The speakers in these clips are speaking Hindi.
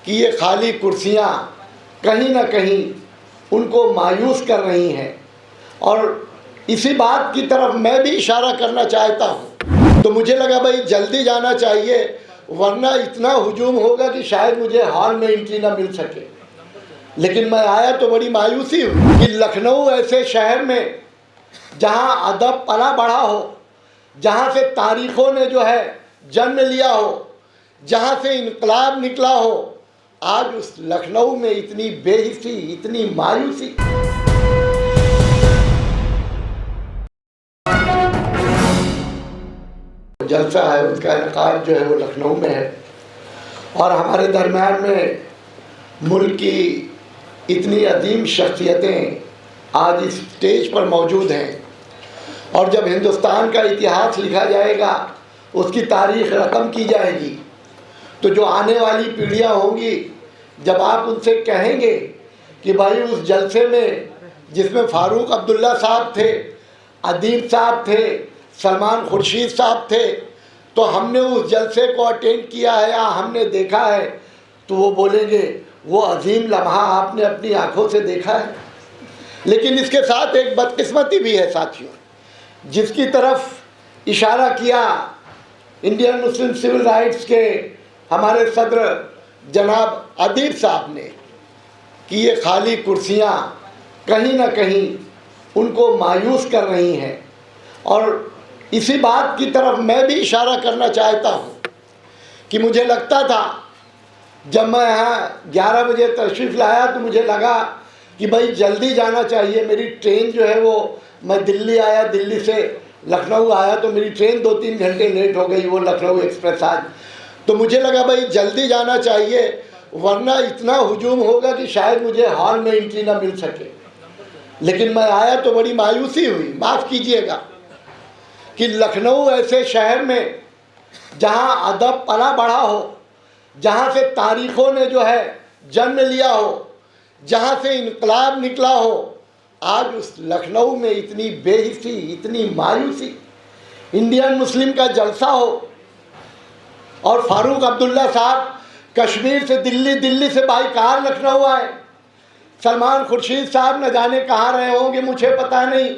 कि ये खाली कुर्सियां कहीं ना कहीं उनको मायूस कर रही हैं, और इसी बात की तरफ मैं भी इशारा करना चाहता हूं। तो मुझे लगा भाई जल्दी जाना चाहिए, वरना इतना हुजूम होगा कि शायद मुझे हॉल में एंट्री ना मिल सके। लेकिन मैं आया तो बड़ी मायूसी हुई कि लखनऊ ऐसे शहर में जहां अदब पला बढ़ा हो, जहां से तारीखों ने जो है जन्म लिया हो, जहां से इनकलाब निकला हो, आज उस लखनऊ में इतनी बेहिसी, इतनी मायूसी। जलसा है, उसका इनकाद जो है वो लखनऊ में है, और हमारे दरम्यान में मुल्क की इतनी अजीम शख्सियतें आज इस स्टेज पर मौजूद हैं। और जब हिंदुस्तान का इतिहास लिखा जाएगा, उसकी तारीख रकम की जाएगी, तो जो आने वाली पीढ़ियां होंगी, जब आप उनसे कहेंगे कि भाई उस जलसे में जिसमें फारूक अब्दुल्ला साहब थे, अदीब साहब थे, सलमान खुर्शीद साहब थे, तो हमने उस जलसे को अटेंड किया है या हमने देखा है, तो वो बोलेंगे वो अजीम लम्हा आपने अपनी आंखों से देखा है। लेकिन इसके साथ एक बदकिस्मती भी है साथियों, जिसकी तरफ इशारा किया इंडियन मुस्लिम सिविल राइट्स के हमारे सदर जनाब अदीब साहब ने, कि ये खाली कुर्सियां कहीं ना कहीं उनको मायूस कर रही हैं। और इसी बात की तरफ मैं भी इशारा करना चाहता हूं कि मुझे लगता था जब मैं यहाँ 11 बजे तशरीफ़ लाया तो मुझे लगा कि भाई जल्दी जाना चाहिए। मेरी ट्रेन जो है वो, मैं दिल्ली आया, दिल्ली से लखनऊ आया तो मेरी ट्रेन 2-3 घंटे लेट हो गई, वो लखनऊ एक्सप्रेस आज। तो मुझे लगा भाई जल्दी जाना चाहिए, वरना इतना हुजूम होगा कि शायद मुझे हॉल में एंट्री ना मिल सके। लेकिन मैं आया तो बड़ी मायूसी हुई, माफ़ कीजिएगा, कि लखनऊ ऐसे शहर में जहां अदब पला बढ़ा हो, जहां से तारीखों ने जो है जन्म लिया हो, जहां से इनकलाब निकला हो, आज उस लखनऊ में इतनी बेहिसी, इतनी मायूसी। इंडियन मुस्लिम का जलसा हो और फारूक अब्दुल्ला साहब कश्मीर से दिल्ली, दिल्ली से बाई कार लखनऊ आए। सलमान खुर्शीद साहब न जाने कहाँ रहे होंगे, मुझे पता नहीं,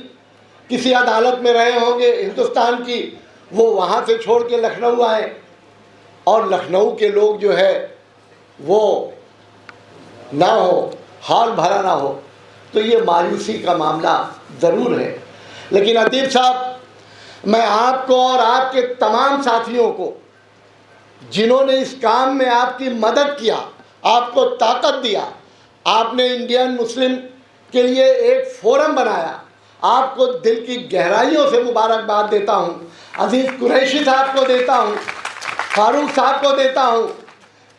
किसी अदालत में रहे होंगे हिंदुस्तान की, वो वहाँ से छोड़ के लखनऊ आए, और लखनऊ के लोग जो है वो ना हो, हाल भरा ना हो, तो ये मायूसी का मामला ज़रूर है। लेकिन अदीब साहब, मैं आपको और आपके तमाम साथियों को जिन्होंने इस काम में आपकी मदद किया, आपको ताकत दिया, आपने इंडियन मुस्लिम के लिए एक फोरम बनाया, आपको दिल की गहराइयों से मुबारकबाद देता हूँ। अजीज़ कुरैशी साहब को देता हूँ, फारूक साहब को देता हूँ,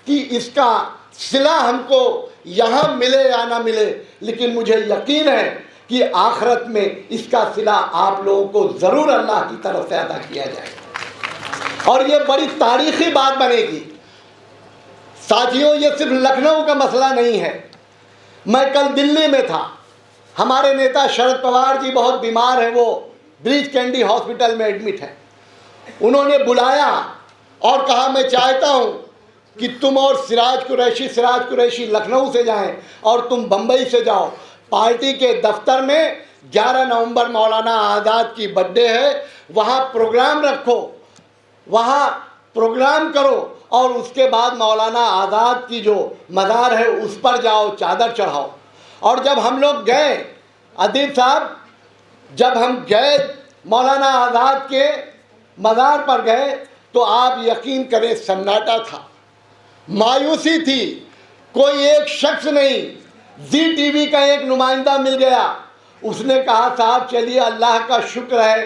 कि इसका सिला हमको यहाँ मिले या ना मिले, लेकिन मुझे यकीन है कि आखिरत में इसका सिला आप लोगों को ज़रूर अल्लाह की तरफ से अदा किया जाएगा, और ये बड़ी तारीख़ी बात बनेगी। साथियों, ये सिर्फ लखनऊ का मसला नहीं है। मैं कल दिल्ली में था, हमारे नेता शरद पवार जी बहुत बीमार हैं, वो ब्रीच कैंडी हॉस्पिटल में एडमिट हैं। उन्होंने बुलाया और कहा मैं चाहता हूं कि तुम और सिराज कुरैशी लखनऊ से जाएं और तुम बम्बई से जाओ। पार्टी के दफ्तर में 11 नवंबर मौलाना आज़ाद की बर्थडे है, वहाँ प्रोग्राम रखो, वहाँ प्रोग्राम करो, और उसके बाद मौलाना आज़ाद की जो मज़ार है उस पर जाओ, चादर चढ़ाओ। और जब हम लोग गए, अदीब साहब, जब हम गए मौलाना आज़ाद के मज़ार पर गए, तो आप यकीन करें सन्नाटा था, मायूसी थी, कोई एक शख्स नहीं। ZTV का एक नुमाइंदा मिल गया, उसने कहा साहब चलिए, अल्लाह का शुक्र है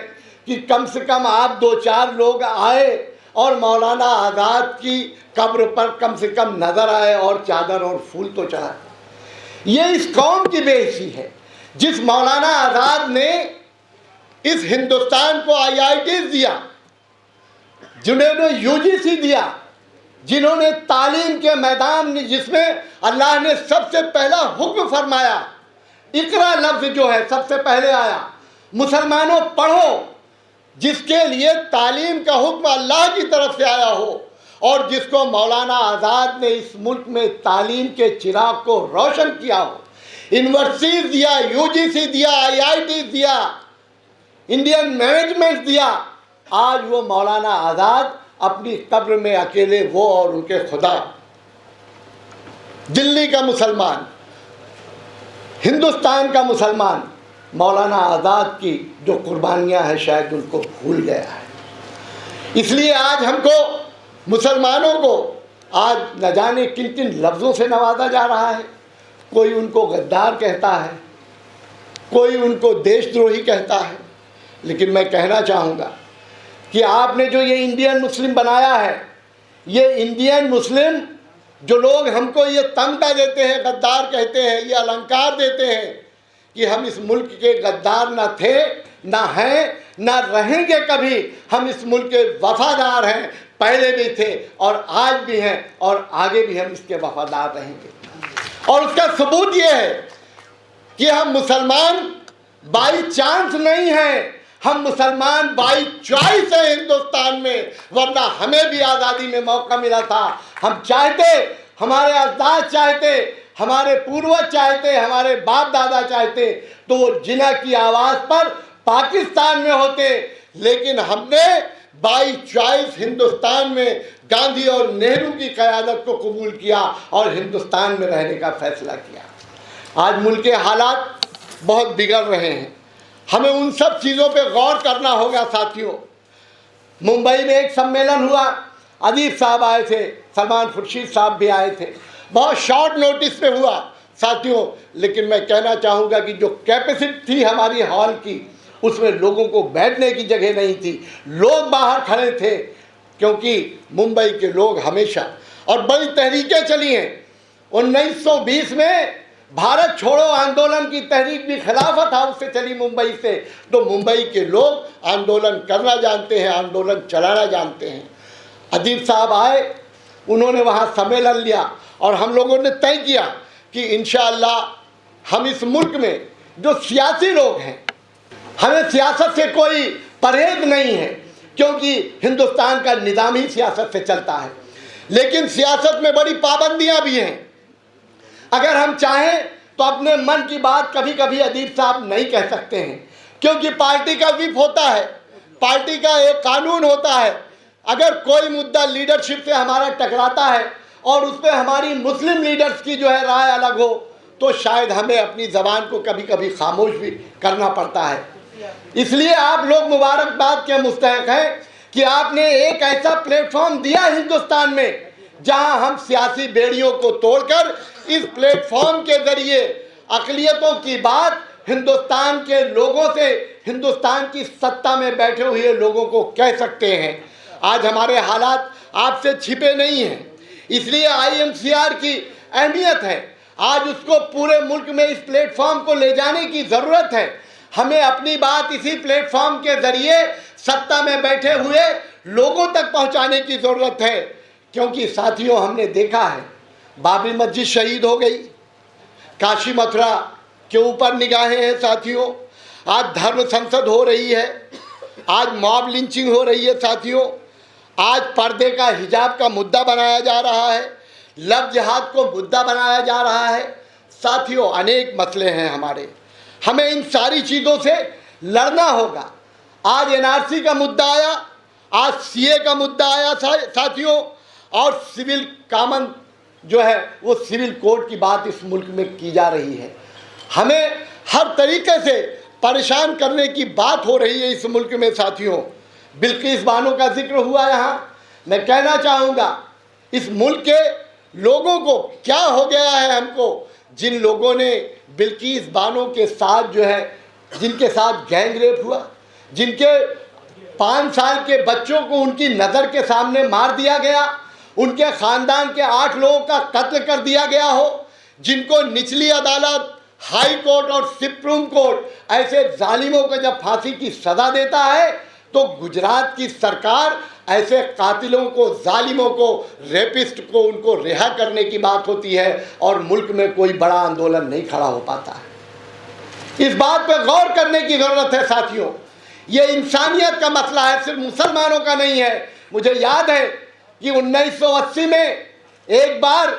कि कम से कम आप 2-4 लोग आए और मौलाना आज़ाद की कब्र पर कम से कम नज़र आए और चादर और फूल तो चढ़ाए। ये इस कौम की बेइज्जती है, जिस मौलाना आज़ाद ने इस हिंदुस्तान को IITs दिया, जिन्होंने UGC दिया, जिन्होंने तालीम के मैदान में, जिसमें अल्लाह ने सबसे पहला हुक्म फरमाया, इकरा लफ्ज़ जो है सबसे पहले आया, मुसलमानों पढ़ो, जिसके लिए तालीम का हुक्म अल्लाह की तरफ से आया हो, और जिसको मौलाना आज़ाद ने इस मुल्क में तालीम के चिराग को रोशन किया हो, यूनिवर्सिटीज दिया, यूजीसी दिया, आईआईटी दिया, इंडियन मैनेजमेंट दिया, आज वो मौलाना आज़ाद अपनी कब्र में अकेले वो और उनके खुदा, दिल्ली का मुसलमान, हिंदुस्तान का मुसलमान, मौलाना आज़ाद की जो कुर्बानियाँ हैं शायद उनको भूल गया है। इसलिए आज हमको मुसलमानों को आज न जाने किन किन लफ्ज़ों से नवाजा जा रहा है। कोई उनको गद्दार कहता है, कोई उनको देशद्रोही कहता है। लेकिन मैं कहना चाहूँगा कि आपने जो ये इंडियन मुस्लिम बनाया है, ये इंडियन मुस्लिम जो लोग हमको ये तमगा देते हैं, गद्दार कहते हैं, ये अलंकार देते हैं कि हम इस मुल्क के गद्दार न थे, न हैं, न रहेंगे कभी। हम इस मुल्क के वफादार हैं, पहले भी थे और आज भी हैं और आगे भी हम इसके वफादार रहेंगे। और उसका सबूत ये है कि हम मुसलमान बाई चांस नहीं हैं, हम मुसलमान बाई चॉइस है हिंदुस्तान में। वरना हमें भी आज़ादी में मौका मिला था, हम चाहते, हमारे अजदाद चाहते, हमारे पूर्वज चाहते, हमारे बाप दादा चाहते तो वो जिना की आवाज़ पर पाकिस्तान में होते। लेकिन हमने बाई चॉइस हिंदुस्तान में गांधी और नेहरू की क़यादत को कबूल किया और हिंदुस्तान में रहने का फैसला किया। आज मुल्क के हालात बहुत बिगड़ रहे हैं, हमें उन सब चीज़ों पे गौर करना होगा। साथियों, मुंबई में एक सम्मेलन हुआ, अदीब साहब आए थे, सलमान खुर्शीद साहब भी आए थे, बहुत शॉर्ट नोटिस पे हुआ साथियों। लेकिन मैं कहना चाहूँगा कि जो कैपेसिटी थी हमारी हॉल की, उसमें लोगों को बैठने की जगह नहीं थी, लोग बाहर खड़े थे, क्योंकि मुंबई के लोग हमेशा, और बड़ी तहरीकें चली हैं। 1920 में भारत छोड़ो आंदोलन की तहरीक भी खिलाफत हाउस से चली मुंबई से। तो मुंबई के लोग आंदोलन करना जानते हैं, आंदोलन चलाना जानते हैं। अदीब साहब आए, उन्होंने वहाँ सम्मेलन लिया और हम लोगों ने तय किया कि इंशाअल्लाह हम इस मुल्क में जो सियासी लोग हैं, हमें सियासत से कोई परहेज नहीं है, क्योंकि हिंदुस्तान का निज़ाम ही सियासत से चलता है। लेकिन सियासत में बड़ी पाबंदियाँ भी हैं। अगर हम चाहें तो अपने मन की बात कभी कभी अदीब साहब नहीं कह सकते हैं, क्योंकि पार्टी का विप होता है, पार्टी का एक कानून होता है। अगर कोई मुद्दा लीडरशिप से हमारा टकराता है और उस पर हमारी मुस्लिम लीडर्स की जो है राय अलग हो, तो शायद हमें अपनी ज़बान को कभी कभी खामोश भी करना पड़ता है। इसलिए आप लोग मुबारकबाद के मुस्तहक हैं कि आपने एक ऐसा प्लेटफॉर्म दिया हिंदुस्तान में जहां हम सियासी बेड़ियों को तोड़कर इस प्लेटफॉर्म के ज़रिए अक़लियतों की बात हिंदुस्तान के लोगों से, हिंदुस्तान की सत्ता में बैठे हुए लोगों को कह सकते हैं। आज हमारे हालात आपसे छिपे नहीं हैं, इसलिए IMCR की अहमियत है। आज उसको पूरे मुल्क में इस प्लेटफॉर्म को ले जाने की ज़रूरत है। हमें अपनी बात इसी प्लेटफॉर्म के ज़रिए सत्ता में बैठे हुए लोगों तक पहुंचाने की ज़रूरत है। क्योंकि साथियों, हमने देखा है बाबरी मस्जिद शहीद हो गई, काशी मथुरा के ऊपर निगाहें हैं साथियों, आज धर्म संसद हो रही है, आज मॉब लिंचिंग हो रही है साथियों, आज पर्दे का, हिजाब का मुद्दा बनाया जा रहा है, लव जिहाद को मुद्दा बनाया जा रहा है। साथियों, अनेक मसले हैं हमारे, हमें इन सारी चीज़ों से लड़ना होगा। आज NRC का मुद्दा आया, आज CA का मुद्दा आया साथियों, और सिविल कामन जो है वो सिविल कोड की बात इस मुल्क में की जा रही है। हमें हर तरीके से परेशान करने की बात हो रही है इस मुल्क में साथियों। बिल्किस बानो का जिक्र हुआ यहाँ। मैं कहना चाहूँगा, इस मुल्क के लोगों को क्या हो गया है, हमको जिन लोगों ने बिल्किस बानो के साथ जो है, जिनके साथ गैंग रेप हुआ, जिनके 5 साल के बच्चों को उनकी नज़र के सामने मार दिया गया, उनके ख़ानदान के 8 लोगों का कत्ल कर दिया गया हो, जिनको निचली अदालत, हाई कोर्ट और सुप्रीम कोर्ट ऐसे जालिमों को जब फांसी की सज़ा देता है, तो गुजरात की सरकार ऐसे कातिलों को, जालिमों को, रेपिस्ट को उनको रिहा करने की बात होती है और मुल्क में कोई बड़ा आंदोलन नहीं खड़ा हो पाता है। इस बात पर गौर करने की ज़रूरत है साथियों। ये इंसानियत का मसला है, सिर्फ मुसलमानों का नहीं है। मुझे याद है कि 1980 में एक बार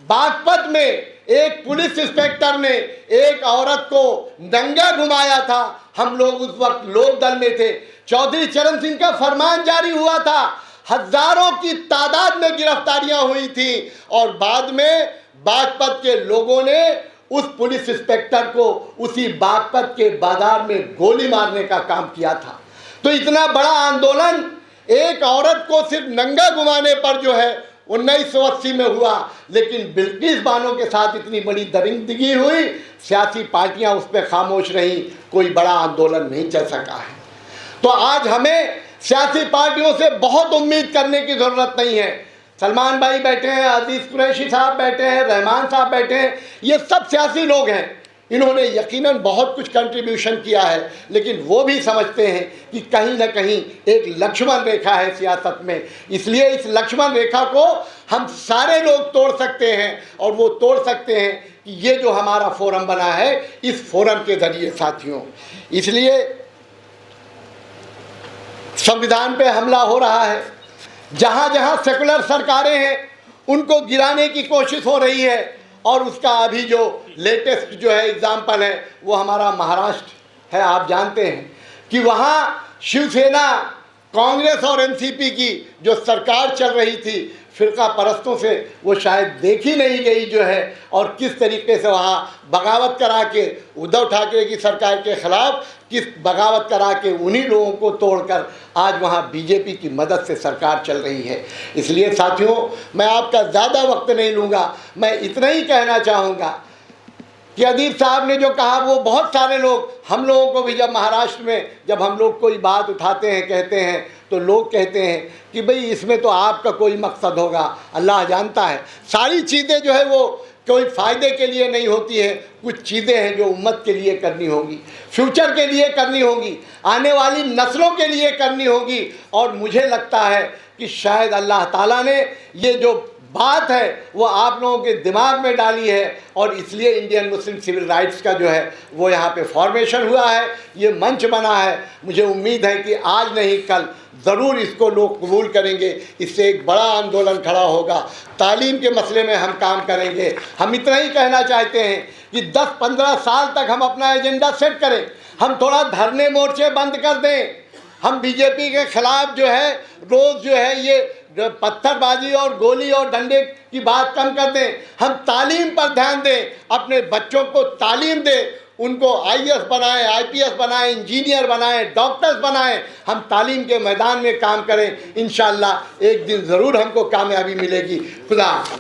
बागपत में एक पुलिस इंस्पेक्टर ने एक औरत को नंगा घुमाया था। हम लोग उस वक्त लोक दल में थे। चौधरी चरण सिंह का फरमान जारी हुआ था, हजारों की तादाद में गिरफ्तारियां हुई थी और बाद में बागपत के लोगों ने उस पुलिस इंस्पेक्टर को उसी बागपत के बाजार में गोली मारने का काम किया था। तो इतना बड़ा आंदोलन एक औरत को सिर्फ नंगा घुमाने पर जो है 1980 में हुआ, लेकिन बिल्किस बानो के साथ इतनी बड़ी दरिंदगी हुई, सियासी पार्टियां उस पर खामोश रहीं, कोई बड़ा आंदोलन नहीं चल सका है। तो आज हमें सियासी पार्टियों से बहुत उम्मीद करने की ज़रूरत नहीं है। सलमान भाई बैठे हैं, अजीज़ कुरैशी साहब बैठे हैं, रहमान साहब बैठे हैं, ये सब सियासी लोग हैं। इन्होंने यकीनन बहुत कुछ कंट्रीब्यूशन किया है, लेकिन वो भी समझते हैं कि कहीं ना कहीं एक लक्ष्मण रेखा है सियासत में। इसलिए इस लक्ष्मण रेखा को हम सारे लोग तोड़ सकते हैं और वो तोड़ सकते हैं कि ये जो हमारा फोरम बना है, इस फोरम के ज़रिए साथियों। इसलिए संविधान पे हमला हो रहा है, जहाँ जहाँ सेकुलर सरकारें हैं उनको गिराने की कोशिश हो रही है। और उसका अभी जो लेटेस्ट जो है एग्जाम्पल है वो हमारा महाराष्ट्र है। आप जानते हैं कि वहाँ शिवसेना, कांग्रेस और एनसीपी की जो सरकार चल रही थी, फिरका परस्तों से वो शायद देखी नहीं गई जो है, और किस तरीके से वहाँ बगावत करा के उद्धव ठाकरे की सरकार के ख़िलाफ़ किस बगावत करा के उन्हीं लोगों को तोड़कर आज वहाँ बीजेपी की मदद से सरकार चल रही है। इसलिए साथियों, मैं आपका ज़्यादा वक्त नहीं लूँगा, मैं इतना ही कहना चाहूँगा कि अदीब साहब ने जो कहा वो बहुत सारे लोग, हम लोगों को भी जब महाराष्ट्र में जब हम लोग कोई बात उठाते हैं, कहते हैं, तो लोग कहते हैं कि भाई इसमें तो आपका कोई मकसद होगा, अल्लाह जानता है। सारी चीज़ें जो है वो कोई फ़ायदे के लिए नहीं होती है, कुछ चीज़ें हैं जो उम्मत के लिए करनी होगी, फ्यूचर के लिए करनी होगी, आने वाली नस्लों के लिए करनी होगी। और मुझे लगता है कि शायद अल्लाह ताला ने ये जो बात है वो आप लोगों के दिमाग में डाली है और इसलिए इंडियन मुस्लिम सिविल राइट्स का जो है वो यहाँ पे फॉर्मेशन हुआ है, ये मंच बना है। मुझे उम्मीद है कि आज नहीं कल ज़रूर इसको लोग कबूल करेंगे, इससे एक बड़ा आंदोलन खड़ा होगा। तालीम के मसले में हम काम करेंगे। हम इतना ही कहना चाहते हैं कि 10-15 साल तक हम अपना एजेंडा सेट करें, हम थोड़ा धरने मोर्चे बंद कर दें, हम बीजेपी के ख़िलाफ़ जो है रोज़ जो है ये पत्थरबाजी और गोली और डंडे की बात कम कर दें, हम तालीम पर ध्यान दें, अपने बच्चों को तालीम दें, उनको आईएएस बनाएं, आईपीएस बनाएं, इंजीनियर बनाएं, डॉक्टर्स बनाएं। हम तालीम के मैदान में काम करें, इंशाअल्लाह एक दिन ज़रूर हमको कामयाबी मिलेगी। खुदा